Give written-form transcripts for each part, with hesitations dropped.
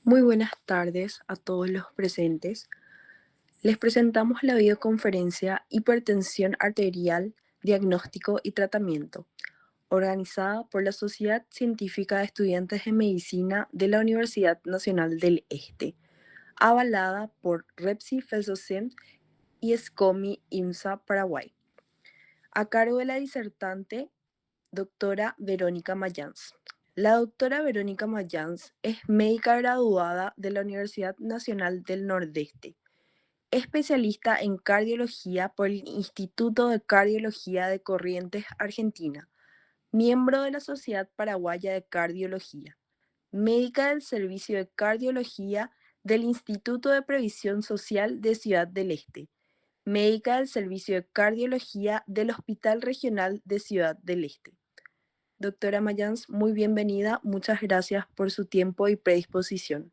Muy buenas tardes a todos los presentes. Les presentamos la videoconferencia Hipertensión Arterial, Diagnóstico y Tratamiento, organizada por la Sociedad Científica de Estudiantes de Medicina de la Universidad Nacional del Este, avalada por Repsi Felsocent y SCOMI IMSA Paraguay, a cargo de la disertante doctora Verónica Mayans. La doctora Verónica Mayans es médica graduada de la Universidad Nacional del Nordeste, especialista en cardiología por el Instituto de Cardiología de Corrientes, Argentina, miembro de la Sociedad Paraguaya de Cardiología, médica del Servicio de Cardiología del Instituto de Previsión Social de Ciudad del Este, médica del Servicio de Cardiología del Hospital Regional de Ciudad del Este. Doctora Mayans, muy bienvenida. Muchas gracias por su tiempo y predisposición.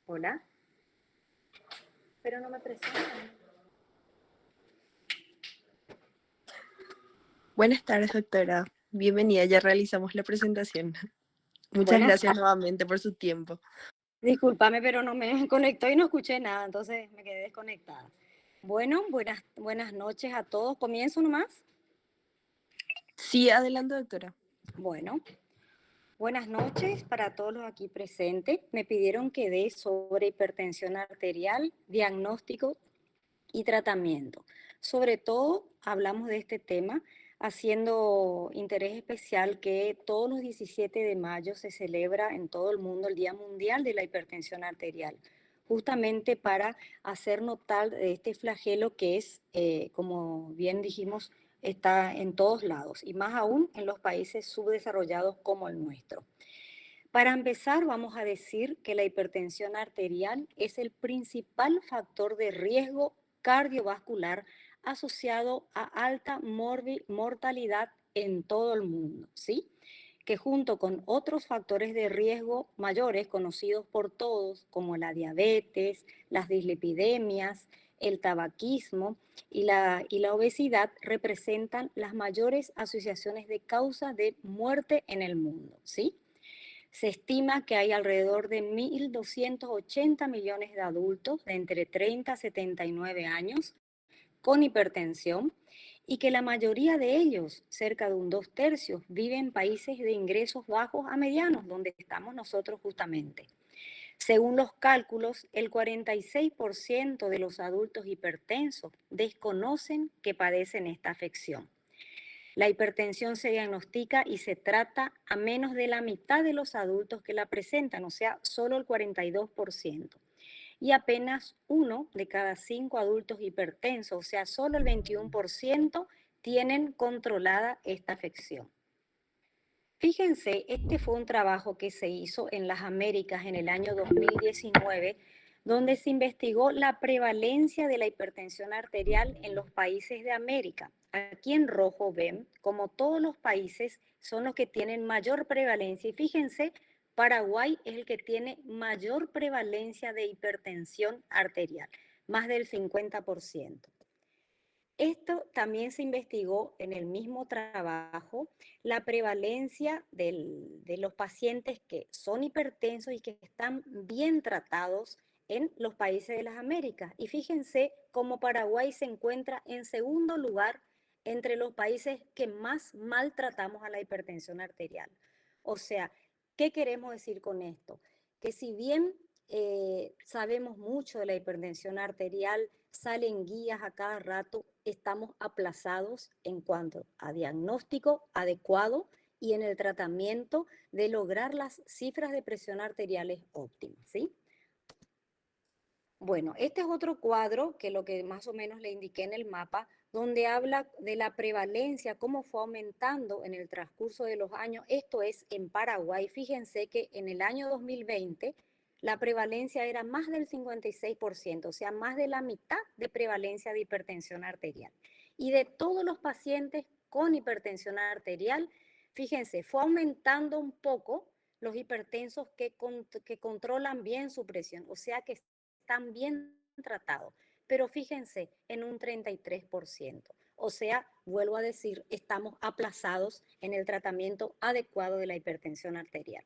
Hola, pero no me presentan. Buenas tardes, doctora. Bienvenida, ya realizamos la presentación. Muchas Buenas gracias tardes. nuevamente por su tiempo. Discúlpame, pero no me conectó y no escuché nada, entonces me quedé desconectada. Bueno, buenas noches a todos. ¿Comienzo nomás? Sí, adelante, doctora. Bueno, buenas noches para todos los aquí presentes. Me pidieron que dé sobre hipertensión arterial, diagnóstico y tratamiento. Sobre todo hablamos de este tema haciendo interés especial que todos los 17 de mayo se celebra en todo el mundo el Día Mundial de la Hipertensión Arterial, justamente para hacer notar de este flagelo que es, como bien dijimos, está en todos lados y más aún en los países subdesarrollados como el nuestro. Para empezar, vamos a decir que la hipertensión arterial es el principal factor de riesgo cardiovascular asociado a alta mortalidad en todo el mundo, ¿sí? Que junto con otros factores de riesgo mayores conocidos por todos, como la diabetes, las dislipidemias, el tabaquismo y la obesidad, representan las mayores asociaciones de causa de muerte en el mundo, ¿sí? Se estima que hay alrededor de 1.280 millones de adultos de entre 30 a 79 años con hipertensión y que la mayoría de ellos, cerca de un 2/3, viven en países de ingresos bajos a medianos, donde estamos nosotros justamente. Según los cálculos, el 46% de los adultos hipertensos desconocen que padecen esta afección. La hipertensión se diagnostica y se trata a menos de la mitad de los adultos que la presentan, o sea, solo el 42%. Y apenas uno de cada 5 adultos hipertensos, o sea, solo el 21%, tienen controlada esta afección. Fíjense, este fue un trabajo que se hizo en las Américas en el año 2019, donde se investigó la prevalencia de la hipertensión arterial en los países de América. Aquí en rojo ven como todos los países son los que tienen mayor prevalencia y fíjense, Paraguay es el que tiene mayor prevalencia de hipertensión arterial, más del 50%. Esto también se investigó en el mismo trabajo, la prevalencia de los pacientes que son hipertensos y que están bien tratados en los países de las Américas. Y fíjense cómo Paraguay se encuentra en segundo lugar entre los países que más maltratamos a la hipertensión arterial. O sea, ¿qué queremos decir con esto? Que si bien sabemos mucho de la hipertensión arterial, salen guías a cada rato, estamos aplazados en cuanto a diagnóstico adecuado y en el tratamiento de lograr las cifras de presión arteriales óptimas, ¿sí? Bueno, este es otro cuadro que lo que más o menos le indiqué en el mapa, donde habla de la prevalencia, cómo fue aumentando en el transcurso de los años. Esto es en Paraguay. Fíjense que en el año 2020 la prevalencia era más del 56%, o sea, más de la mitad de prevalencia de hipertensión arterial. Y de todos los pacientes con hipertensión arterial, fíjense, fue aumentando un poco los hipertensos que controlan bien su presión, o sea que están bien tratados, pero fíjense en un 33%. O sea, vuelvo a decir, estamos aplazados en el tratamiento adecuado de la hipertensión arterial.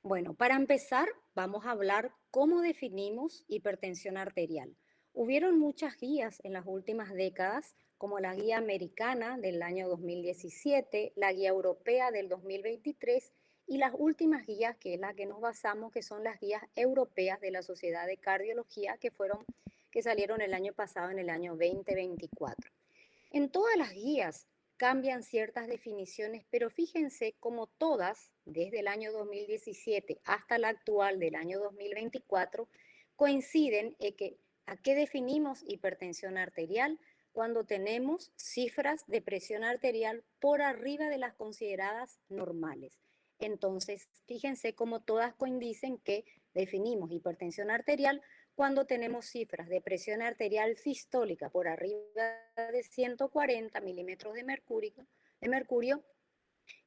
Bueno, para empezar, vamos a hablar cómo definimos hipertensión arterial. Hubieron muchas guías en las últimas décadas, como la guía americana del año 2017, la guía europea del 2023 y las últimas guías, que es la que nos basamos, que son las guías europeas de la Sociedad de Cardiología, que salieron el año pasado, en el año 2024. En todas las guías cambian ciertas definiciones, pero fíjense como todas, desde el año 2017 hasta la actual del año 2024, coinciden en que a qué definimos hipertensión arterial cuando tenemos cifras de presión arterial por arriba de las consideradas normales. Entonces, fíjense cómo todas coinciden que definimos hipertensión arterial cuando tenemos cifras de presión arterial sistólica por arriba de 140 milímetros de mercurio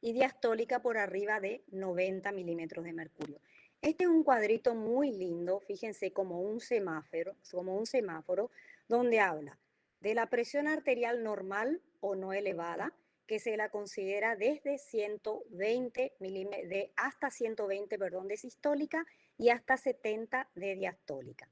y diastólica por arriba de 90 milímetros de mercurio. Este es un cuadrito muy lindo, fíjense, como un semáforo donde habla de la presión arterial normal o no elevada, que se la considera desde 120 hasta 120, de sistólica y hasta 70 de diastólica.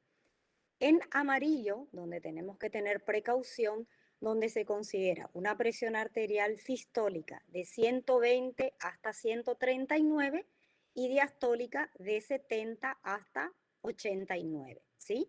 En amarillo, donde tenemos que tener precaución, donde se considera una presión arterial sistólica de 120 hasta 139 y diastólica de 70 hasta 89, ¿sí?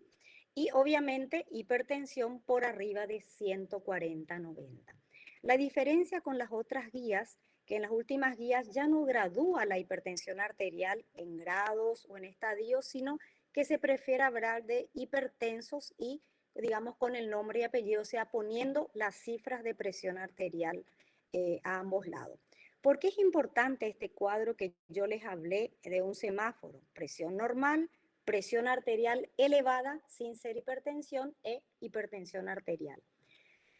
Y obviamente hipertensión por arriba de 140-90. La diferencia con las otras guías, que en las últimas guías ya no gradúa la hipertensión arterial en grados o en estadios, sino que se prefiere hablar de hipertensos y, digamos, con el nombre y apellido, o sea, poniendo las cifras de presión arterial a ambos lados. ¿Por qué es importante este cuadro que yo les hablé de un semáforo? Presión normal, presión arterial elevada sin ser hipertensión e hipertensión arterial.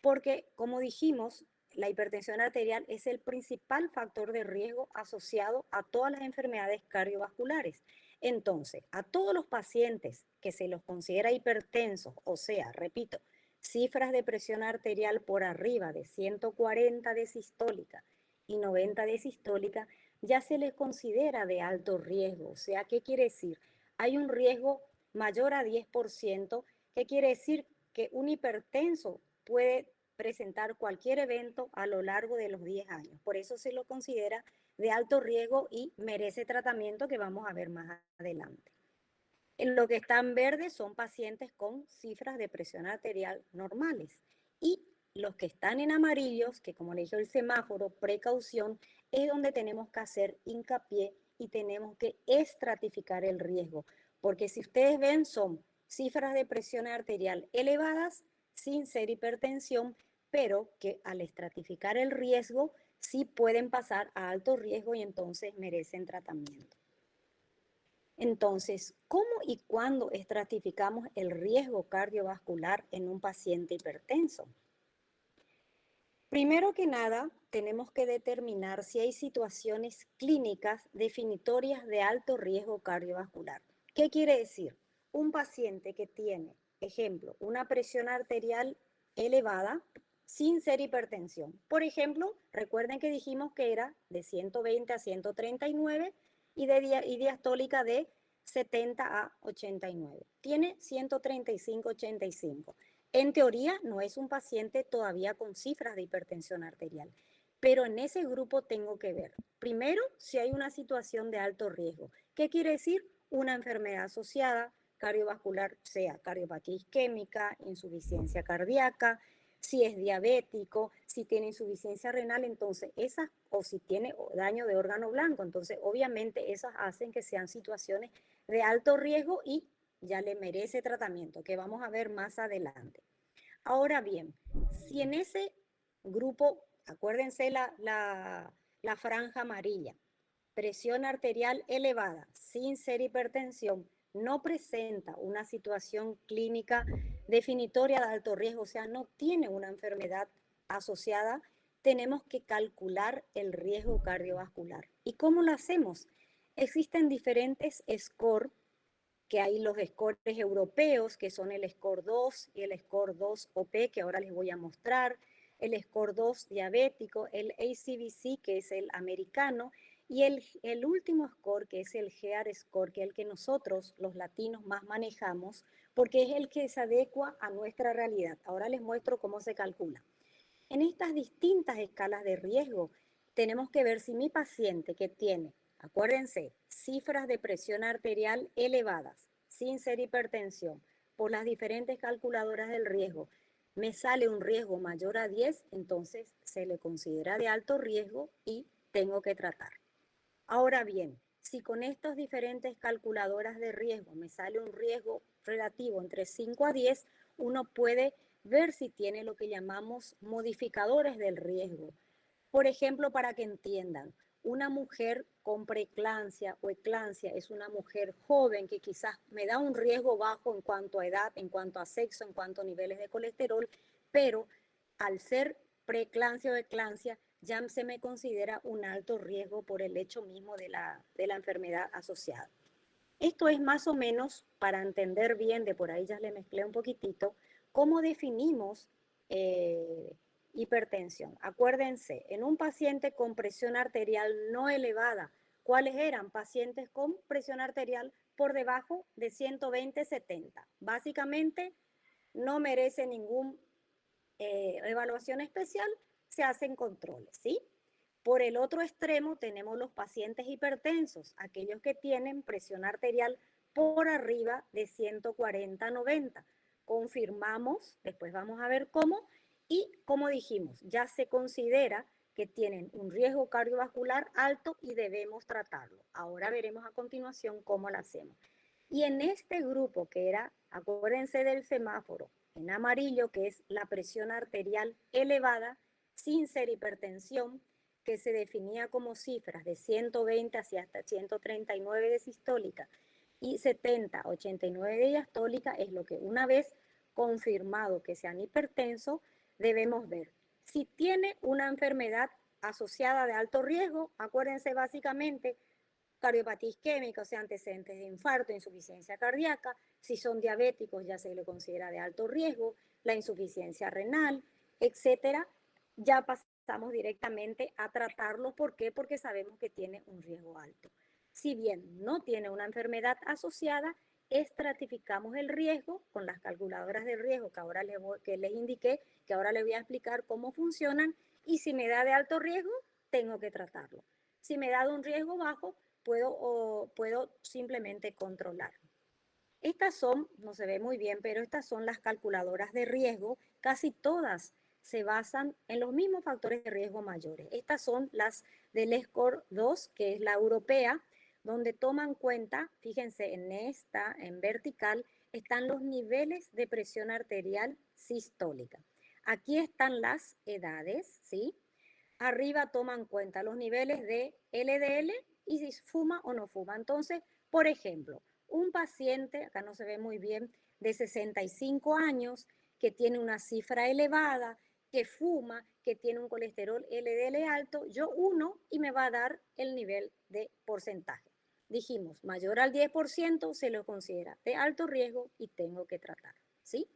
Porque, como dijimos, la hipertensión arterial es el principal factor de riesgo asociado a todas las enfermedades cardiovasculares. Entonces, a todos los pacientes que se los considera hipertensos, o sea, repito, cifras de presión arterial por arriba de 140 de sistólica y 90 de sistólica, ya se les considera de alto riesgo. O sea, ¿qué quiere decir? Hay un riesgo mayor a 10%, que quiere decir que un hipertenso puede presentar cualquier evento a lo largo de los 10 años. Por eso se lo considera de alto riesgo y merece tratamiento, que vamos a ver más adelante. En lo que está en verde son pacientes con cifras de presión arterial normales. Y los que están en amarillos, que como le dije el semáforo, precaución, es donde tenemos que hacer hincapié y tenemos que estratificar el riesgo. Porque si ustedes ven, son cifras de presión arterial elevadas sin ser hipertensión, pero que al estratificar el riesgo sí pueden pasar a alto riesgo y entonces merecen tratamiento. Entonces, ¿cómo y cuándo estratificamos el riesgo cardiovascular en un paciente hipertenso? Primero que nada, tenemos que determinar si hay situaciones clínicas definitorias de alto riesgo cardiovascular. ¿Qué quiere decir? Un paciente que tiene, ejemplo, una presión arterial elevada sin ser hipertensión. Por ejemplo, recuerden que dijimos que era de 120 a 139 y diastólica de 70 a 89. Tiene 135-85. En teoría, no es un paciente todavía con cifras de hipertensión arterial, pero en ese grupo tengo que ver, primero, si hay una situación de alto riesgo. ¿Qué quiere decir? Una enfermedad asociada cardiovascular, sea cardiopatía isquémica, insuficiencia cardíaca, si es diabético, si tiene insuficiencia renal, entonces esas, o si tiene daño de órgano blanco, entonces obviamente esas hacen que sean situaciones de alto riesgo y ya le merece tratamiento, que vamos a ver más adelante. Ahora bien, si en ese grupo, acuérdense la franja amarilla, presión arterial elevada sin ser hipertensión, no presenta una situación clínica definitoria de alto riesgo, o sea, no tiene una enfermedad asociada, tenemos que calcular el riesgo cardiovascular. ¿Y cómo lo hacemos? Existen diferentes scores, que hay los scores europeos, que son el score 2 y el score 2 OP, que ahora les voy a mostrar, el score 2 diabético, el ACVC, que es el americano, y el último score, que es el GEAR score, que es el que nosotros, los latinos, más manejamos, porque es el que se adecua a nuestra realidad. Ahora les muestro cómo se calcula. En estas distintas escalas de riesgo, tenemos que ver si mi paciente que tiene, acuérdense, cifras de presión arterial elevadas, sin ser hipertensión, por las diferentes calculadoras del riesgo, me sale un riesgo mayor a 10, entonces se le considera de alto riesgo y tengo que tratar. Ahora bien, si con estas diferentes calculadoras de riesgo me sale un riesgo relativo entre 5 a 10, uno puede ver si tiene lo que llamamos modificadores del riesgo. Por ejemplo, para que entiendan, una mujer con preeclampsia o eclampsia es una mujer joven que quizás me da un riesgo bajo en cuanto a edad, en cuanto a sexo, en cuanto a niveles de colesterol, pero al ser preeclampsia o eclampsia ya se me considera un alto riesgo por el hecho mismo de la enfermedad asociada. Esto es más o menos para entender bien, de por ahí ya le mezclé un poquitito, cómo definimos hipertensión. Acuérdense, en un paciente con presión arterial no elevada, ¿cuáles eran? Pacientes con presión arterial por debajo de 120/70. Básicamente no merece ninguna evaluación especial, se hacen controles, ¿sí? Por el otro extremo tenemos los pacientes hipertensos, aquellos que tienen presión arterial por arriba de 140/90. Confirmamos, después vamos a ver cómo, y como dijimos, ya se considera que tienen un riesgo cardiovascular alto y debemos tratarlo. Ahora veremos a continuación cómo lo hacemos. Y en este grupo que era, acuérdense del semáforo en amarillo, que es la presión arterial elevada sin ser hipertensión, que se definía como cifras de 120 hacia hasta 139 de sistólica y 70 a 89 de diastólica, es lo que una vez confirmado que sean hipertensos, debemos ver. Si tiene una enfermedad asociada de alto riesgo, acuérdense básicamente cardiopatía isquémica, o sea, antecedentes de infarto, insuficiencia cardíaca, si son diabéticos ya se le considera de alto riesgo, la insuficiencia renal, etcétera, ya pasamos directamente a tratarlo. ¿Por qué? Porque sabemos que tiene un riesgo alto. Si bien no tiene una enfermedad asociada, estratificamos el riesgo con las calculadoras de riesgo que ahora les indiqué, que ahora les voy a explicar cómo funcionan, y si me da de alto riesgo, tengo que tratarlo. Si me da de un riesgo bajo, puedo simplemente controlar. Estas son, no se ve muy bien, pero estas son las calculadoras de riesgo. Casi todas se basan en los mismos factores de riesgo mayores. Estas son las del Score 2, que es la europea, donde toman cuenta, fíjense, en esta, en vertical, están los niveles de presión arterial sistólica. Aquí están las edades, ¿sí? Arriba toman cuenta los niveles de LDL y si fuma o no fuma. Entonces, por ejemplo, un paciente, acá no se ve muy bien, de 65 años, que tiene una cifra elevada, que fuma, que tiene un colesterol LDL alto, yo uno y me va a dar el nivel de porcentaje. Dijimos, mayor al 10% se lo considera de alto riesgo y tengo que tratar, ¿sí?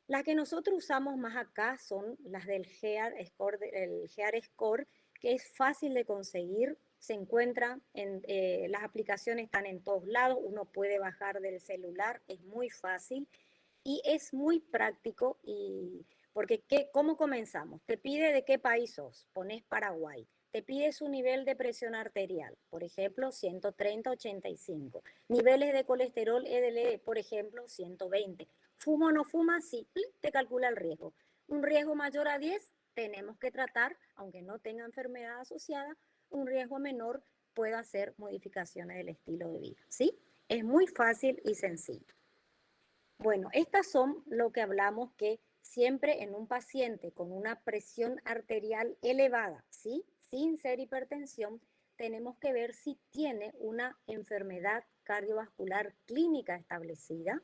Las que nosotros usamos más acá son las del GEAR Score, que es fácil de conseguir, se encuentra las aplicaciones están en todos lados, uno puede bajar del celular, es muy fácil y es muy práctico y Porque ¿cómo comenzamos? Te pide de qué país sos, pones Paraguay. Te pide su nivel de presión arterial, por ejemplo, 130/85. Niveles de colesterol LDL, por ejemplo, 120. ¿Fuma o no fuma? Sí, te calcula el riesgo. Un riesgo mayor a 10, tenemos que tratar, aunque no tenga enfermedad asociada. Un riesgo menor, puede hacer modificaciones del estilo de vida. ¿Sí? Es muy fácil y sencillo. Bueno, estas son lo que hablamos que siempre en un paciente con una presión arterial elevada, ¿sí? Sin ser hipertensión, tenemos que ver si tiene una enfermedad cardiovascular clínica establecida.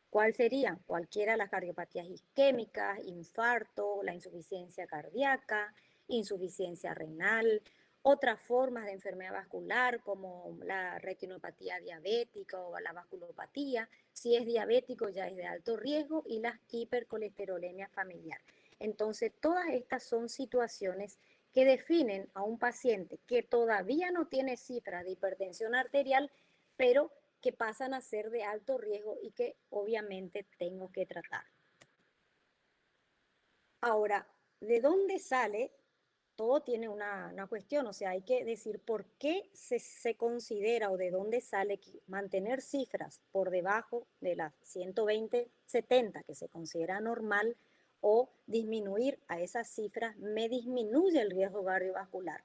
¿Cuál sería? Cualquiera de las cardiopatías isquémicas, infarto, la insuficiencia cardíaca, insuficiencia renal, otras formas de enfermedad vascular como la retinopatía diabética o la vasculopatía. Si es diabético ya es de alto riesgo y la hipercolesterolemia familiar. Entonces, todas estas son situaciones que definen a un paciente que todavía no tiene cifras de hipertensión arterial, pero que pasan a ser de alto riesgo y que obviamente tengo que tratar. Ahora, ¿de dónde sale? Todo tiene una cuestión, o sea, hay que decir por qué se considera o de dónde sale que mantener cifras por debajo de las 120/70 que se considera normal o disminuir a esas cifras me disminuye el riesgo cardiovascular.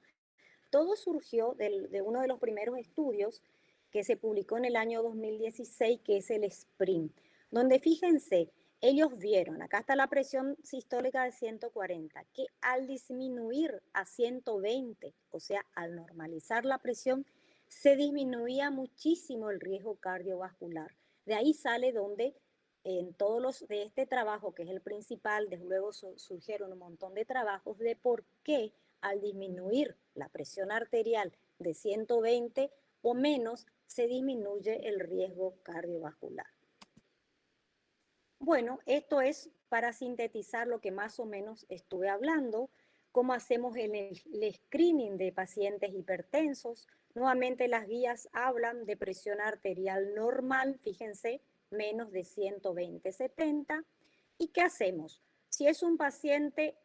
Todo surgió de uno de los primeros estudios que se publicó en el año 2016, que es el SPRINT, donde fíjense, ellos vieron, acá está la presión sistólica de 140, que al disminuir a 120, o sea, al normalizar la presión, se disminuía muchísimo el riesgo cardiovascular. De ahí sale donde en todos los de este trabajo, que es el principal, desde luego surgieron un montón de trabajos de por qué al disminuir la presión arterial de 120 o menos, se disminuye el riesgo cardiovascular. Bueno, esto es para sintetizar lo que más o menos estuve hablando, cómo hacemos el screening de pacientes hipertensos. Nuevamente las guías hablan de presión arterial normal, fíjense, menos de 120/70. ¿Y qué hacemos? Si es un paciente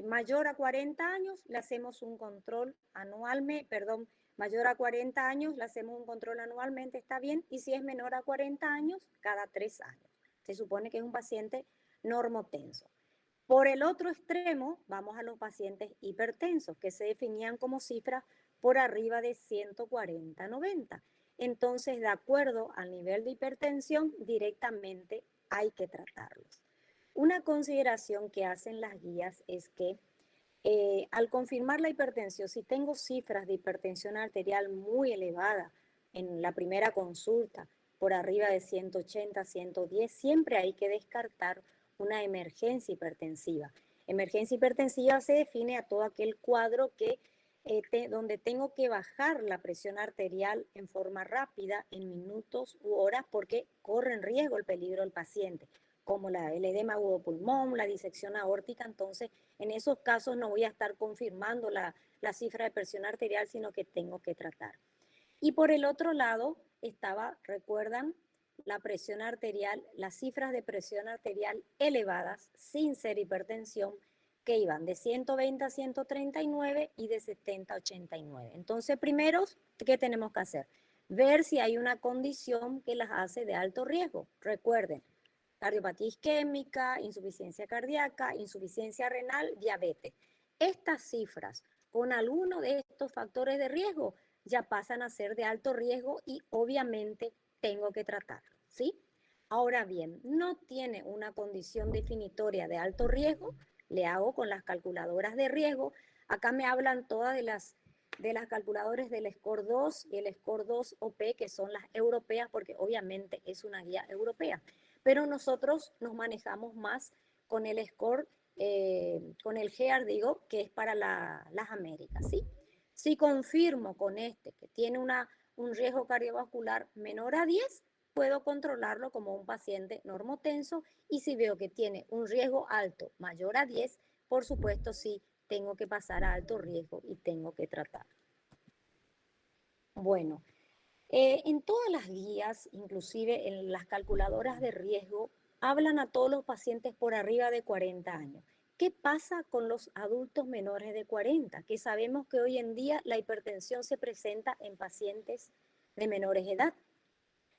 mayor a 40 años, le hacemos un control anualmente, perdón, mayor a 40 años, le hacemos un control anualmente, está bien, y si es menor a 40 años, cada 3 años. Se supone que es un paciente normotenso. Por el otro extremo, vamos a los pacientes hipertensos, que se definían como cifras por arriba de 140/90. Entonces, de acuerdo al nivel de hipertensión, directamente hay que tratarlos. Una consideración que hacen las guías es que al confirmar la hipertensión, si tengo cifras de hipertensión arterial muy elevadas en la primera consulta, por arriba de 180, 110, siempre hay que descartar una emergencia hipertensiva. Emergencia hipertensiva se define a todo aquel cuadro que, donde tengo que bajar la presión arterial en forma rápida, en minutos u horas, porque corre en riesgo el peligro del paciente, como el edema agudo pulmón, la disección aórtica. Entonces, en esos casos no voy a estar confirmando la cifra de presión arterial, sino que tengo que tratar. Y por el otro lado estaba, recuerdan, la presión arterial, las cifras de presión arterial elevadas sin ser hipertensión, que iban de 120 a 139 y de 70 a 89. Entonces, primero, ¿qué tenemos que hacer? Ver si hay una condición que las hace de alto riesgo. Recuerden, cardiopatía isquémica, insuficiencia cardíaca, insuficiencia renal, diabetes. Estas cifras con alguno de estos factores de riesgo ya pasan a ser de alto riesgo y obviamente tengo que tratarlo, ¿sí? Ahora bien, no tiene una condición definitoria de alto riesgo, le hago con las calculadoras de riesgo. Acá me hablan todas de las calculadoras del SCORE 2 y el SCORE 2 OP, que son las europeas, porque obviamente es una guía europea. Pero nosotros nos manejamos más con el SCORE, con el GEAR, digo, que es para las Américas, ¿sí? Si confirmo con este que tiene un riesgo cardiovascular menor a 10, puedo controlarlo como un paciente normotenso, y si veo que tiene un riesgo alto mayor a 10, por supuesto sí tengo que pasar a alto riesgo y tengo que tratar. Bueno, en todas las guías, inclusive en las calculadoras de riesgo, hablan a todos los pacientes por arriba de 40 años. ¿Qué pasa con los adultos menores de 40? Que sabemos que hoy en día la hipertensión se presenta en pacientes de menores de edad.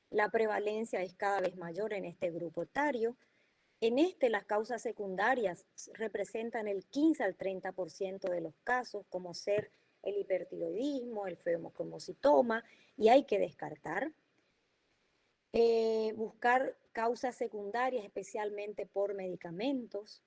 La prevalencia es cada vez mayor en este grupo etario. En este, las causas secundarias representan el 15 al 30% de los casos, como ser el hipertiroidismo, el fibromucositoma, y hay que descartar. Buscar causas secundarias, especialmente por medicamentos.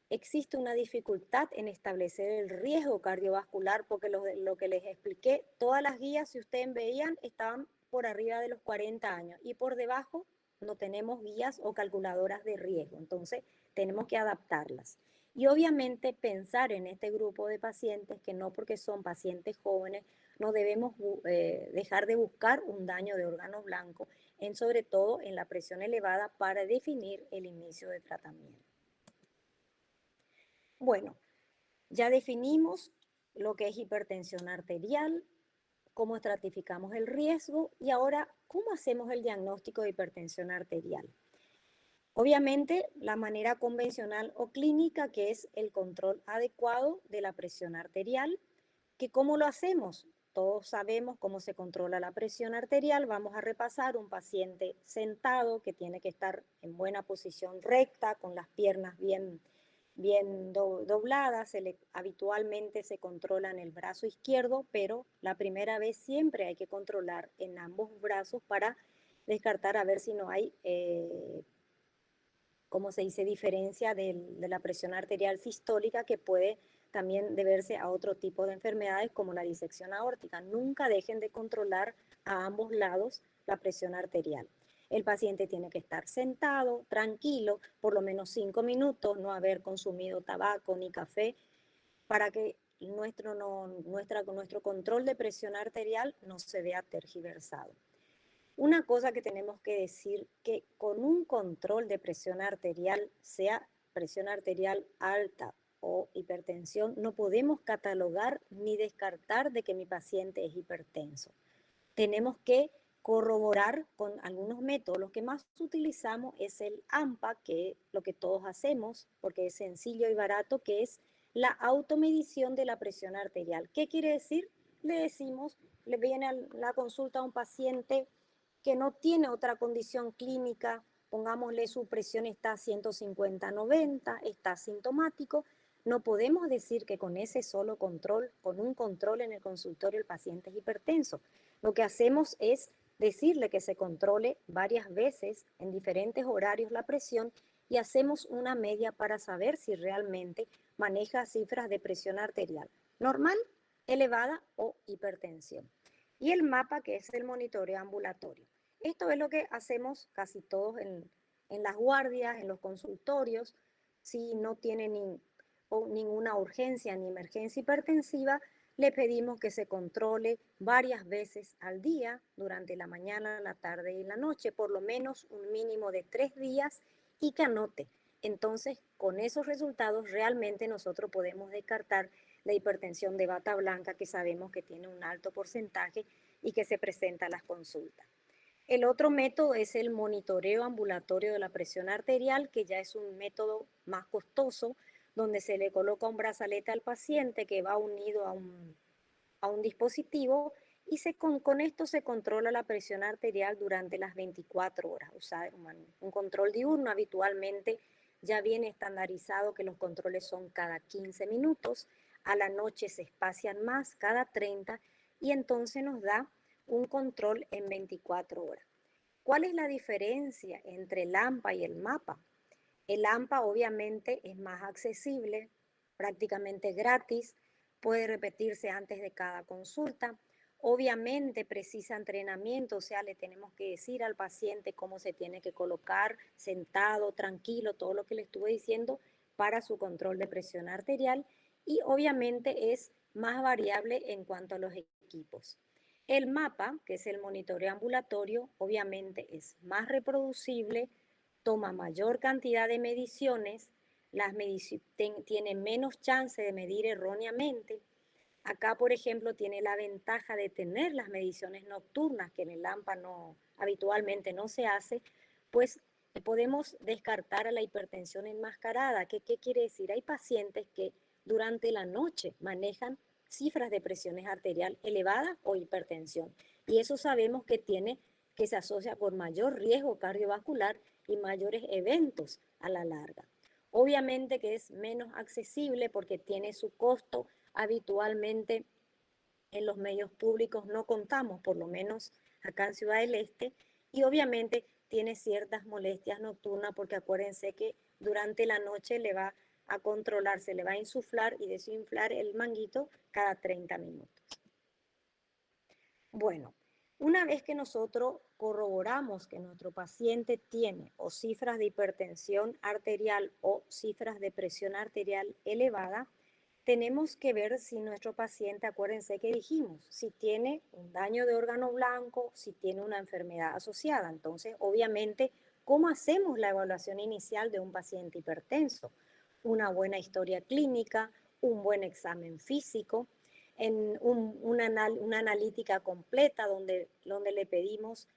Existe una dificultad en establecer el riesgo cardiovascular porque lo que les expliqué, todas las guías, si ustedes veían, estaban por arriba de los 40 años y por debajo no tenemos guías o calculadoras de riesgo, entonces tenemos que adaptarlas. Y obviamente pensar en este grupo de pacientes que no porque son pacientes jóvenes, no debemos dejar de buscar un daño de órgano blanco, sobre todo en la presión elevada para definir el inicio de tratamiento. Bueno, ya definimos lo que es hipertensión arterial, cómo estratificamos el riesgo y ahora, ¿cómo hacemos el diagnóstico de hipertensión arterial? Obviamente, la manera convencional o clínica, que es el control adecuado de la presión arterial, que ¿cómo lo hacemos? Todos sabemos cómo se controla la presión arterial. Vamos a repasar un paciente sentado que tiene que estar en buena posición recta, con las piernas bien dobladas. Habitualmente se controla en el brazo izquierdo, pero la primera vez siempre hay que controlar en ambos brazos para descartar a ver si no hay como se dice, diferencia de la presión arterial sistólica que puede también deberse a otro tipo de enfermedades como la disección aórtica. Nunca dejen de controlar a ambos lados la presión arterial. El paciente tiene que estar sentado, tranquilo, por lo menos 5 minutos, no haber consumido tabaco ni café, para que nuestro control de presión arterial no se vea tergiversado. Una cosa que tenemos que decir, que con un control de presión arterial, sea presión arterial alta o hipertensión, no podemos catalogar ni descartar de que mi paciente es hipertenso. Tenemos que corroborar con algunos métodos. Lo que más utilizamos es el AMPA, que es lo que todos hacemos, porque es sencillo y barato, que es la automedición de la presión arterial. ¿Qué quiere decir? Le decimos, le viene a la consulta a un paciente que no tiene otra condición clínica, pongámosle su presión está a 150/90, está asintomático, no podemos decir que con ese solo control, con un control en el consultorio, el paciente es hipertenso. Lo que hacemos es decirle que se controle varias veces en diferentes horarios la presión y hacemos una media para saber si realmente maneja cifras de presión arterial normal, elevada o hipertensión. Y el mapa, que es el monitoreo ambulatorio. Esto es lo que hacemos casi todos en las guardias, en los consultorios. Si no tiene ninguna urgencia ni emergencia hipertensiva, le pedimos que se controle varias veces al día, durante la mañana, la tarde y la noche, por lo menos un mínimo de 3 días y que anote. Entonces, con esos resultados realmente nosotros podemos descartar la hipertensión de bata blanca que sabemos que tiene un alto porcentaje y que se presenta a las consultas. El otro método es el monitoreo ambulatorio de la presión arterial, que ya es un método más costoso, donde se le coloca un brazalete al paciente que va unido a un dispositivo y con esto se controla la presión arterial durante las 24 horas. O sea, un control diurno habitualmente ya viene estandarizado que los controles son cada 15 minutos, a la noche se espacian más, cada 30, y entonces nos da un control en 24 horas. ¿Cuál es la diferencia entre el AMPA y el MAPA? El AMPA obviamente es más accesible, prácticamente gratis, puede repetirse antes de cada consulta. Obviamente precisa entrenamiento, o sea, le tenemos que decir al paciente cómo se tiene que colocar, sentado, tranquilo, todo lo que le estuve diciendo para su control de presión arterial. Y obviamente es más variable en cuanto a los equipos. El mapa, que es el monitoreo ambulatorio, obviamente es más reproducible, toma mayor cantidad de mediciones, tiene menos chance de medir erróneamente. Acá, por ejemplo, tiene la ventaja de tener las mediciones nocturnas, que en el AMPA habitualmente no se hace, pues podemos descartar a la hipertensión enmascarada. ¿Qué quiere decir? Hay pacientes que durante la noche manejan cifras de presiones arterial elevadas o hipertensión. Y eso sabemos que se asocia con mayor riesgo cardiovascular y mayores eventos a la larga. Obviamente que es menos accesible porque tiene su costo. Habitualmente en los medios públicos no contamos, por lo menos acá en Ciudad del Este, y obviamente tiene ciertas molestias nocturnas porque acuérdense que durante la noche le va a controlar, se le va a insuflar y desinflar el manguito cada 30 minutos. Bueno, una vez que nosotros corroboramos que nuestro paciente tiene o cifras de hipertensión arterial o cifras de presión arterial elevada, tenemos que ver si nuestro paciente, acuérdense que dijimos, si tiene un daño de órgano blanco, si tiene una enfermedad asociada. Entonces, obviamente, ¿cómo hacemos la evaluación inicial de un paciente hipertenso? Una buena historia clínica, un buen examen físico, en una analítica completa donde le pedimos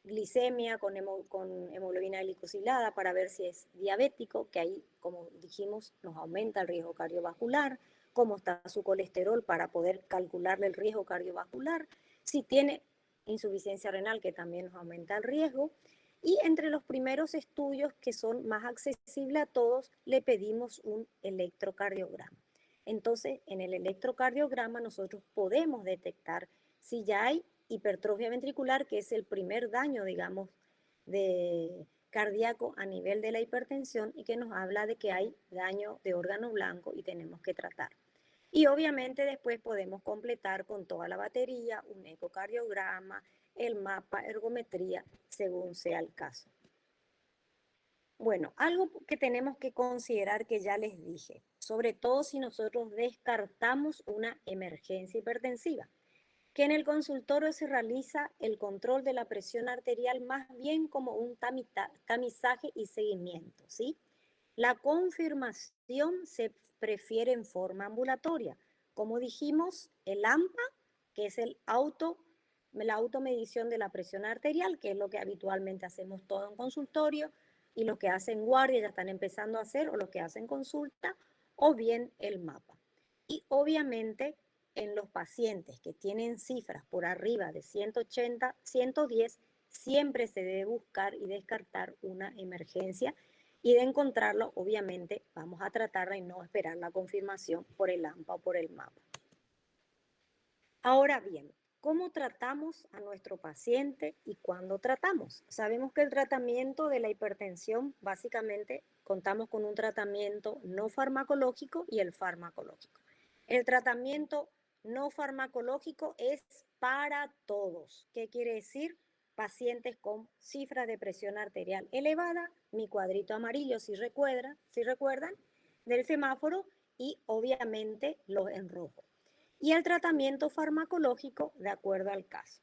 glicemia con hemoglobina glicosilada para ver si es diabético, que ahí, como dijimos, nos aumenta el riesgo cardiovascular, cómo está su colesterol para poder calcularle el riesgo cardiovascular, si tiene insuficiencia renal, que también nos aumenta el riesgo. Y entre los primeros estudios que son más accesibles a todos, le pedimos un electrocardiograma. Entonces, en el electrocardiograma nosotros podemos detectar si ya hay hipertrofia ventricular, que es el primer daño, digamos, de cardíaco a nivel de la hipertensión y que nos habla de que hay daño de órgano blanco y tenemos que tratar. Y obviamente después podemos completar con toda la batería un ecocardiograma, el mapa, ergometría, según sea el caso. Bueno, algo que tenemos que considerar que ya les dije, sobre todo si nosotros descartamos una emergencia hipertensiva, que en el consultorio se realiza el control de la presión arterial más bien como un tamizaje y seguimiento, ¿sí? La confirmación se prefiere en forma ambulatoria. Como dijimos, el AMPA, que es la automedición de la presión arterial, que es lo que habitualmente hacemos todo en consultorio, y lo que hacen guardia ya están empezando a hacer, o lo que hacen consulta, o bien el mapa. Y obviamente en los pacientes que tienen cifras por arriba de 180, 110, siempre se debe buscar y descartar una emergencia, y de encontrarlo, obviamente, vamos a tratarla y no esperar la confirmación por el AMPA o por el mapa. Ahora bien, ¿cómo tratamos a nuestro paciente y cuándo tratamos? Sabemos que el tratamiento de la hipertensión, básicamente, contamos con un tratamiento no farmacológico y el farmacológico. El tratamiento no farmacológico es para todos. ¿Qué quiere decir? Pacientes con cifras de presión arterial elevada, mi cuadrito amarillo, si recuerdan, del semáforo, y obviamente los en rojo. Y el tratamiento farmacológico de acuerdo al caso.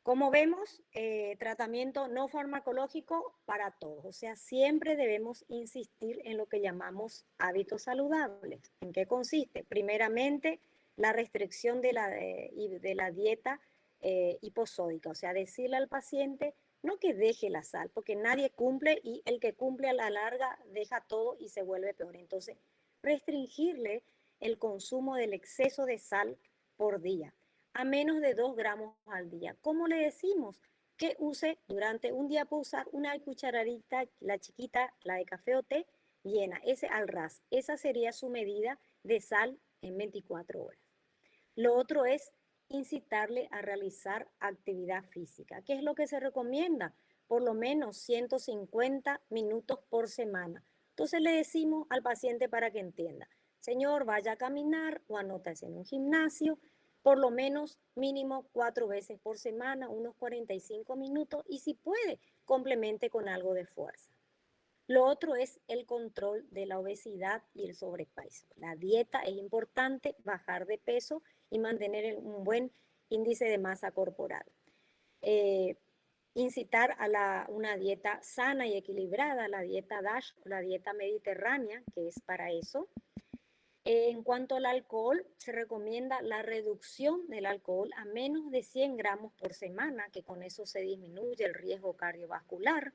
Como vemos, tratamiento no farmacológico para todos. O sea, siempre debemos insistir en lo que llamamos hábitos saludables. ¿En qué consiste? Primeramente, la restricción de la dieta hiposódica. O sea, decirle al paciente no que deje la sal, porque nadie cumple y el que cumple a la larga deja todo y se vuelve peor. Entonces, restringirle el consumo del exceso de sal por día a menos de 2 gramos al día. ¿Cómo le decimos? Que use durante un día, puede usar una cucharadita, la chiquita, la de café o té, llena, ese al ras. Esa sería su medida de sal en 24 horas. Lo otro es incitarle a realizar actividad física. ¿Qué es lo que se recomienda? Por lo menos 150 minutos por semana. Entonces le decimos al paciente para que entienda, señor, vaya a caminar o anótese en un gimnasio, por lo menos mínimo 4 veces por semana, unos 45 minutos, y si puede, complemente con algo de fuerza. Lo otro es el control de la obesidad y el sobrepeso. La dieta es importante, bajar de peso y mantener un buen índice de masa corporal. Incitar a una dieta sana y equilibrada, la dieta DASH o la dieta mediterránea, que es para eso. En cuanto al alcohol, se recomienda la reducción del alcohol a menos de 100 gramos por semana, que con eso se disminuye el riesgo cardiovascular.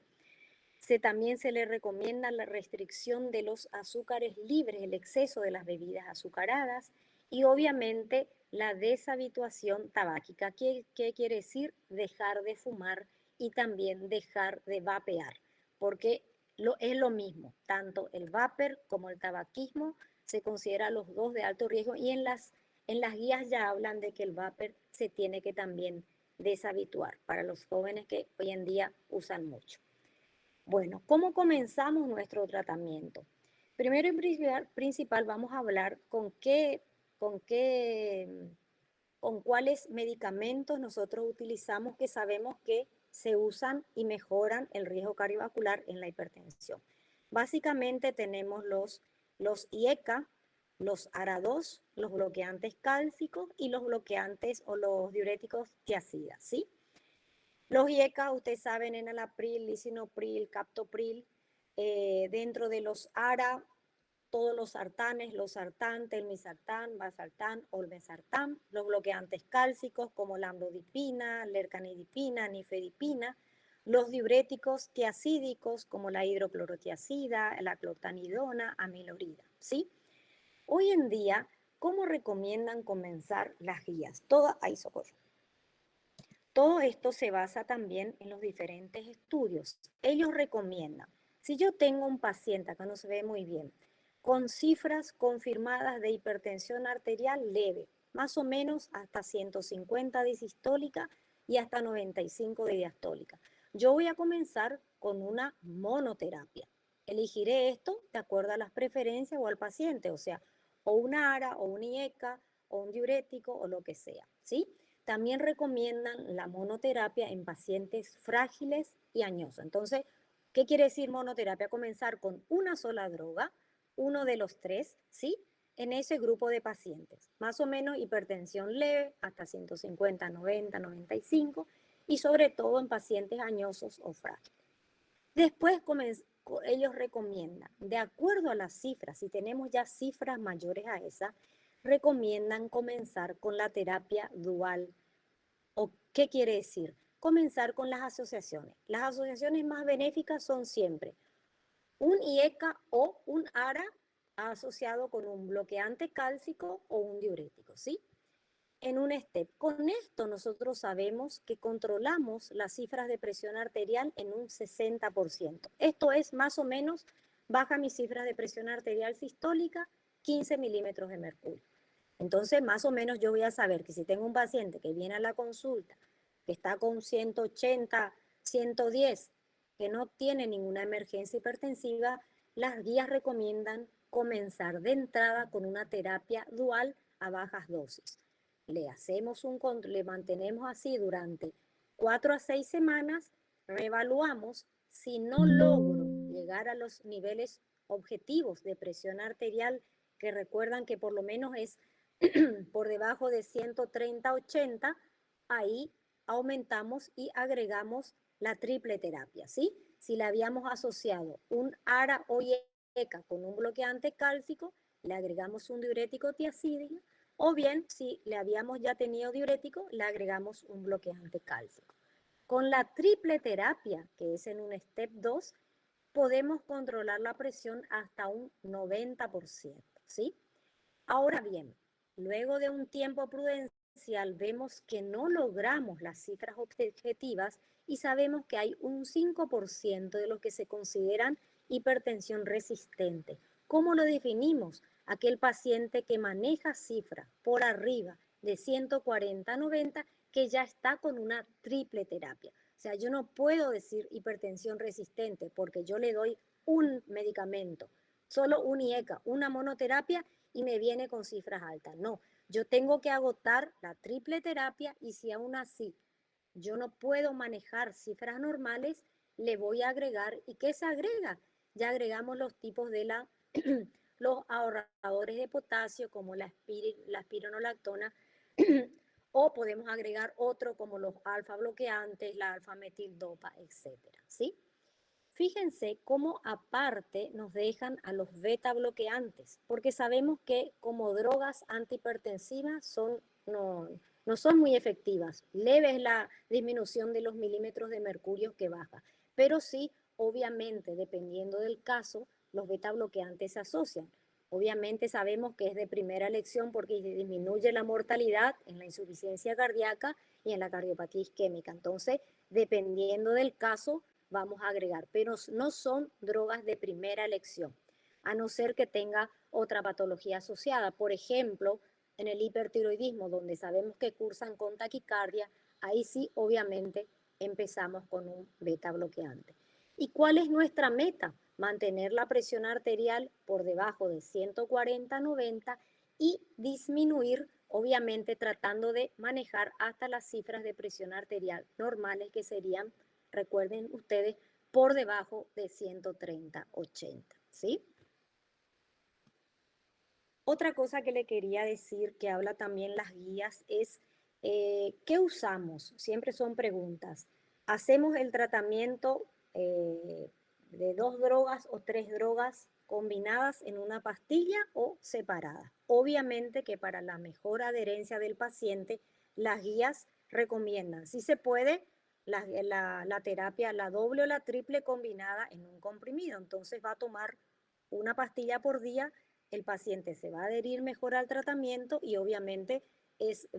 También se le recomienda la restricción de los azúcares libres, el exceso de las bebidas azucaradas y obviamente la deshabituación tabáquica. ¿Qué quiere decir? Dejar de fumar y también dejar de vapear, porque es lo mismo, tanto el vapor como el tabaquismo se considera los dos de alto riesgo y en las guías ya hablan de que el vapor se tiene que también deshabituar para los jóvenes que hoy en día usan mucho. Bueno, ¿cómo comenzamos nuestro tratamiento? Primero y principal vamos a hablar con qué, con cuáles medicamentos nosotros utilizamos que sabemos que se usan y mejoran el riesgo cardiovascular en la hipertensión. Básicamente tenemos los IECA, los ARA2, los bloqueantes cálcicos y los bloqueantes o los diuréticos tiazidas, ¿sí? Los IECA, ustedes saben, enalapril, lisinopril, captopril, dentro de los ARA, todos los sartanes, los sartán, telmisartán, valsartán, olmesartán, los bloqueantes cálcicos como la amlodipina, lercanidipina, nifedipina, los diuréticos tiacídicos como la hidroclorotiazida, la clortanidona, amilorida, ¿sí? Hoy en día, ¿cómo recomiendan comenzar las guías? Socorro. Todo esto se basa también en los diferentes estudios. Ellos recomiendan, si yo tengo un paciente, acá no se ve muy bien, con cifras confirmadas de hipertensión arterial leve, más o menos hasta 150 de sistólica y hasta 95 de diastólica. Yo voy a comenzar con una monoterapia. Elegiré esto de acuerdo a las preferencias o al paciente, o sea, o un ARA, o un IECA, o un diurético, o lo que sea, ¿sí? También recomiendan la monoterapia en pacientes frágiles y añosos. Entonces, ¿qué quiere decir monoterapia? Comenzar con una sola droga, uno de los tres, ¿sí? En ese grupo de pacientes. Más o menos hipertensión leve, hasta 150, 90, 95, y sobre todo en pacientes añosos o frágiles. Después ellos recomiendan, de acuerdo a las cifras, si tenemos ya cifras mayores a esa, recomiendan comenzar con la terapia dual. ¿O qué quiere decir? Comenzar con las asociaciones. Las asociaciones más benéficas son siempre un IECA o un ARA asociado con un bloqueante cálcico o un diurético, ¿sí? En un STEP. Con esto nosotros sabemos que controlamos las cifras de presión arterial en un 60%. Esto es más o menos, baja mis cifras de presión arterial sistólica 15 milímetros de mercurio. Entonces, más o menos yo voy a saber que si tengo un paciente que viene a la consulta, que está con 180, 110, que no tiene ninguna emergencia hipertensiva, las guías recomiendan comenzar de entrada con una terapia dual a bajas dosis. Le hacemos un control, le mantenemos así durante 4 a 6 semanas, reevaluamos. Si no logro llegar a los niveles objetivos de presión arterial, que recuerdan que por lo menos es por debajo de 130-80, ahí aumentamos y agregamos la triple terapia, ¿sí? Si le habíamos asociado un ARA o IECA con un bloqueante cálcico, le agregamos un diurético tiacídico, o bien, si le habíamos ya tenido diurético, le agregamos un bloqueante cálcico. Con la triple terapia, que es en un step 2, podemos controlar la presión hasta un 90%, ¿sí? Ahora bien, luego de un tiempo prudencial vemos que no logramos las cifras objetivas y sabemos que hay un 5% de los que se consideran hipertensión resistente. ¿Cómo lo definimos? Aquel paciente que maneja cifras por arriba de 140 a 90 que ya está con una triple terapia. O sea, yo no puedo decir hipertensión resistente porque yo le doy un medicamento, solo un IECA, una monoterapia y me viene con cifras altas. No, yo tengo que agotar la triple terapia y si aún así yo no puedo manejar cifras normales, le voy a agregar. ¿Y qué se agrega? Ya agregamos los tipos de los ahorradores de potasio como la espironolactona o podemos agregar otro como los alfa bloqueantes, la alfa metildopa, etcétera, ¿sí? Fíjense cómo aparte nos dejan a los beta bloqueantes, porque sabemos que como drogas antihipertensivas no son muy efectivas. Leve es la disminución de los milímetros de mercurio que baja, pero sí obviamente, dependiendo del caso, los beta bloqueantes se asocian. Obviamente sabemos que es de primera elección porque disminuye la mortalidad en la insuficiencia cardíaca y en la cardiopatía isquémica. Entonces, dependiendo del caso, vamos a agregar, pero no son drogas de primera elección, a no ser que tenga otra patología asociada. Por ejemplo, en el hipertiroidismo, donde sabemos que cursan con taquicardia, ahí sí, obviamente, empezamos con un beta bloqueante. ¿Y cuál es nuestra meta? Mantener la presión arterial por debajo de 140/90 y disminuir, obviamente, tratando de manejar hasta las cifras de presión arterial normales, que serían, recuerden ustedes, por debajo de 130/80, ¿sí? Otra cosa que le quería decir, que habla también las guías, es ¿qué usamos? Siempre son preguntas. ¿Hacemos el tratamiento de 2 drogas o 3 drogas combinadas en una pastilla o separadas? Obviamente que para la mejor adherencia del paciente, las guías recomiendan, si se puede, la terapia, la doble o la triple combinada en un comprimido. Entonces va a tomar una pastilla por día, el paciente se va a adherir mejor al tratamiento y obviamente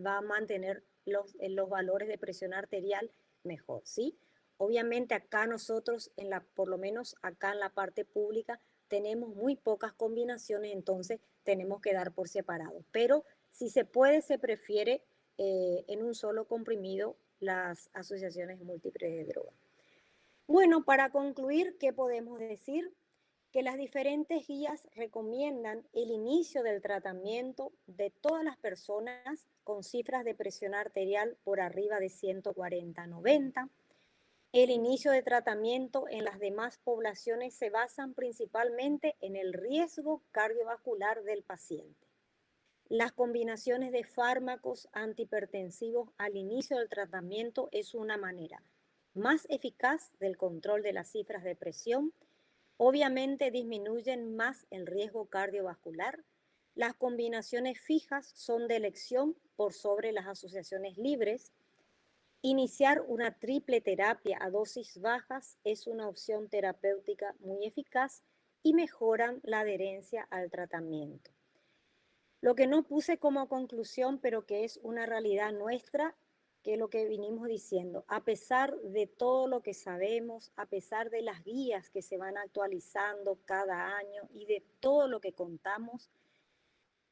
va a mantener los valores de presión arterial mejor, ¿sí? Obviamente acá nosotros, por lo menos acá en la parte pública, tenemos muy pocas combinaciones, entonces tenemos que dar por separado. Pero si se puede, se prefiere en un solo comprimido las asociaciones múltiples de drogas. Bueno, para concluir, ¿qué podemos decir? Que las diferentes guías recomiendan el inicio del tratamiento de todas las personas con cifras de presión arterial por arriba de 140/90. El inicio de tratamiento en las demás poblaciones se basan principalmente en el riesgo cardiovascular del paciente. Las combinaciones de fármacos antihipertensivos al inicio del tratamiento es una manera más eficaz del control de las cifras de presión. Obviamente disminuyen más el riesgo cardiovascular. Las combinaciones fijas son de elección por sobre las asociaciones libres. Iniciar una triple terapia a dosis bajas es una opción terapéutica muy eficaz y mejoran la adherencia al tratamiento. Lo que no puse como conclusión, pero que es una realidad nuestra, que es lo que vinimos diciendo, a pesar de todo lo que sabemos, a pesar de las guías que se van actualizando cada año y de todo lo que contamos,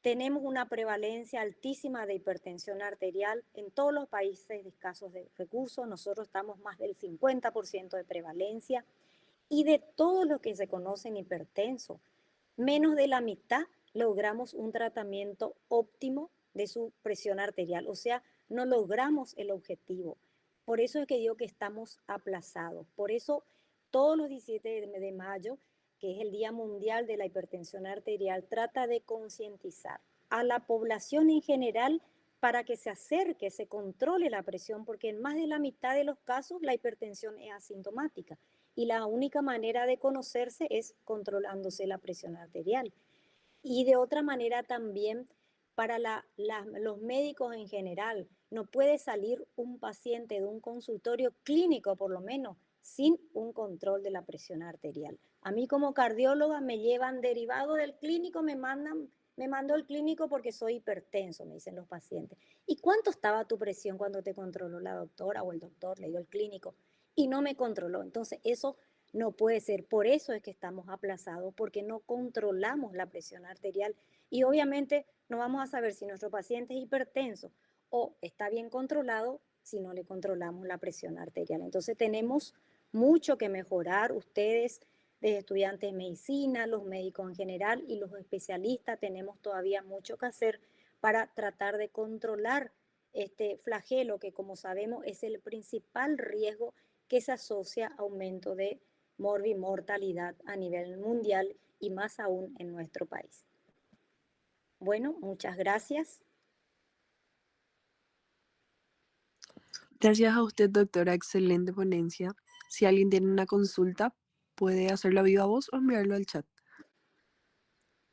tenemos una prevalencia altísima de hipertensión arterial en todos los países de escasos de recursos. Nosotros estamos más del 50% de prevalencia, y de todos los que se conocen hipertensos, menos de la mitad logramos un tratamiento óptimo de su presión arterial, o sea, no logramos el objetivo. Por eso es que digo que estamos aplazados. Por eso todos los 17 de mayo, que es el Día Mundial de la Hipertensión Arterial, trata de concientizar a la población en general para que se acerque, se controle la presión, porque en más de la mitad de los casos la hipertensión es asintomática y la única manera de conocerse es controlándose la presión arterial. Y de otra manera también para los médicos en general, no puede salir un paciente de un consultorio clínico, por lo menos, sin un control de la presión arterial. A mí como cardióloga me llevan derivado del clínico, me mandó el clínico porque soy hipertenso, me dicen los pacientes. ¿Y cuánto estaba tu presión cuando te controló la doctora o el doctor? Le dio el clínico y no me controló. Entonces eso no puede ser. Por eso es que estamos aplazados, porque no controlamos la presión arterial. Y obviamente no vamos a saber si nuestro paciente es hipertenso o está bien controlado si no le controlamos la presión arterial. Entonces tenemos mucho que mejorar. Ustedes, de estudiantes de medicina, los médicos en general y los especialistas, tenemos todavía mucho que hacer para tratar de controlar este flagelo que, como sabemos, es el principal riesgo que se asocia a aumento de morbimortalidad a nivel mundial y más aún en nuestro país. Bueno, muchas gracias. Gracias a usted, doctora. Excelente ponencia. Si alguien tiene una consulta, puede hacerlo a viva voz o enviarlo al chat.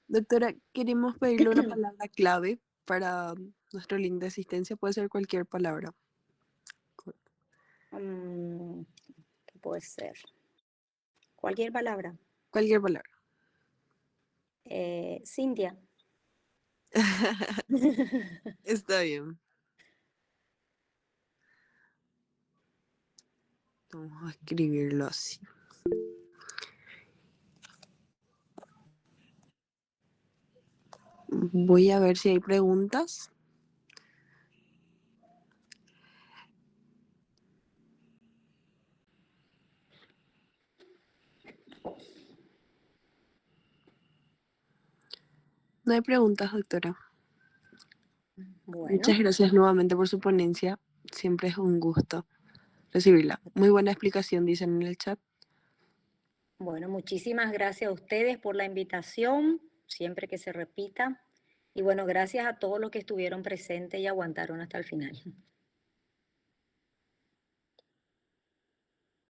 Doctora, queremos pedirle una palabra clave para nuestro link de asistencia. Puede ser cualquier palabra. ¿Qué puede ser? Cualquier palabra. Cualquier palabra. Cintia. Está bien. Vamos a escribirlo así. Voy a ver si hay preguntas. No hay preguntas, doctora. Bueno, Muchas gracias nuevamente por su ponencia. Siempre es un gusto recibirla. Muy buena explicación, dicen en el chat. bueno, muchísimas gracias a ustedes por la invitación, siempre que se repita. Y bueno, gracias a todos los que estuvieron presentes y aguantaron hasta el final.